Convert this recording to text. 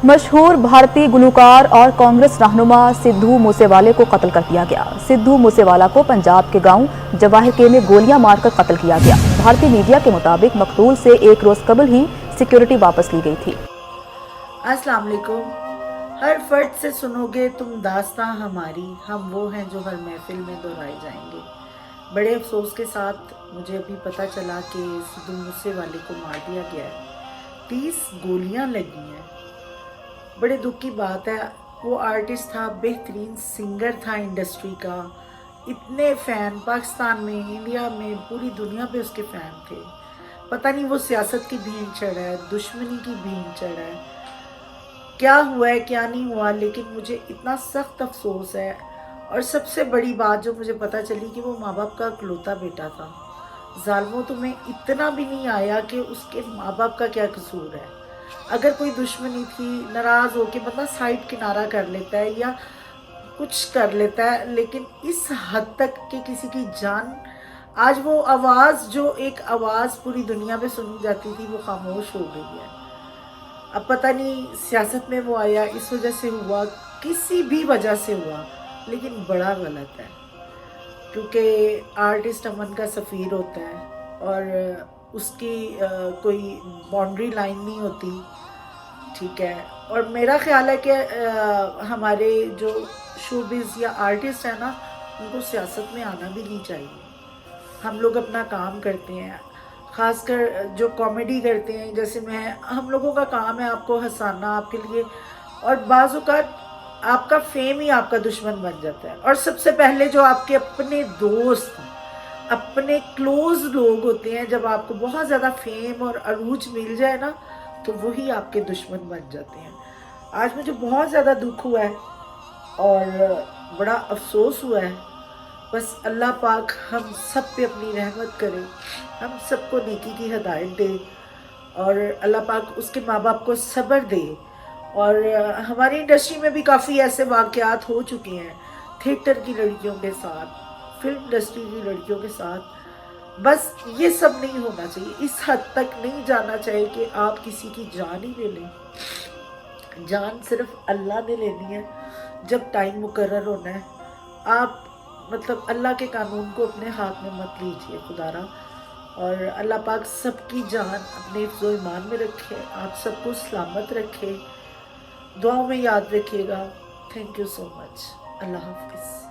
मशहूर भारतीय गुलकार और कांग्रेस रहनुमा सिद्धू मूसेवाले को कत्ल कर दिया गया। सिद्धू मूसेवाला को पंजाब के गांव जवाहिर के में गोलियां मारकर कत्ल किया गया। भारतीय मीडिया के मुताबिक मकतूल से एक रोज कबल ही सिक्योरिटी वापस ली गई थी। अस्सलाम वालेकुम। हर फर्द से सुनोगे तुम दास्तां हमारी, हम वो हैं जो हर महफिल में दोहराए जाएंगे। बड़े अफसोस के साथ मुझे अभी पता चला कि सिद्धू मूसेवाले को मार दिया गया है। 30 गोलियां लगी हैं। बड़े दुख की बात है। वो आर्टिस्ट था, बेहतरीन सिंगर था इंडस्ट्री का। इतने फ़ैन पाकिस्तान में, इंडिया में, पूरी दुनिया पे उसके फ़ैन थे। पता नहीं वो सियासत की भीड़ चढ़ा है, दुश्मनी की भीड़ चढ़ा है, क्या हुआ है क्या नहीं हुआ, लेकिन मुझे इतना सख्त अफसोस है। और सबसे बड़ी बात जो मुझे पता चली कि वो माँ बाप का इकलौता बेटा था। ज़ालिमों, तुम्हें इतना भी नहीं आया कि उसके माँ बाप का क्या कसूर है। अगर कोई दुश्मनी थी, नाराज़ होके बंदा साइड किनारा कर लेता है या कुछ कर लेता है, लेकिन इस हद तक कि किसी की जान, आज वो आवाज़ जो एक आवाज़ पूरी दुनिया में सुनी जाती थी वो खामोश हो गई है। अब पता नहीं सियासत में वो आया, इस वजह से हुआ, किसी भी वजह से हुआ, लेकिन बड़ा गलत है। क्योंकि आर्टिस्ट अमन का सफ़ीर होता है और उसकी कोई बाउंड्री लाइन नहीं होती, ठीक है। और मेरा ख्याल है कि हमारे जो शोबिज़ या आर्टिस्ट है ना, उनको सियासत में आना भी नहीं चाहिए। हम लोग अपना काम करते हैं, ख़ासकर जो कॉमेडी करते हैं, जैसे हम लोगों का काम है आपको हंसाना, आपके लिए। और बाज़ औक़ात आपका फेम ही आपका दुश्मन बन जाता है। और सबसे पहले जो आपके अपने दोस्त, अपने क्लोज लोग होते हैं, जब आपको बहुत ज़्यादा फेम और अरूज मिल जाए ना, तो वही आपके दुश्मन बन जाते हैं। आज मुझे बहुत ज़्यादा दुख हुआ है और बड़ा अफसोस हुआ है। बस अल्लाह पाक हम सब पे अपनी रहमत करे, हम सबको नेकी की हिदायत दे और अल्लाह पाक उसके माँ बाप को सब्र दे। और हमारी इंडस्ट्री में भी काफ़ी ऐसे वाक़यात हो चुके हैं, थिएटर की लड़कियों के साथ, फिल्म इंडस्ट्री की लड़कियों के साथ। बस ये सब नहीं होना चाहिए, इस हद तक नहीं जाना चाहिए कि आप किसी की जान ही ले लें। जान सिर्फ अल्लाह ने लेनी है, जब टाइम मुकर्रर होना है। आप मतलब अल्लाह के कानून को अपने हाथ में मत लीजिए खुदारा। और अल्लाह पाक सबकी जान अपने हिफ्ज़ो ईमान में रखे, आप सबको सलामत रखे, दुआओं में याद रखिएगा। Thank you so much. Allah हाफ़िज़।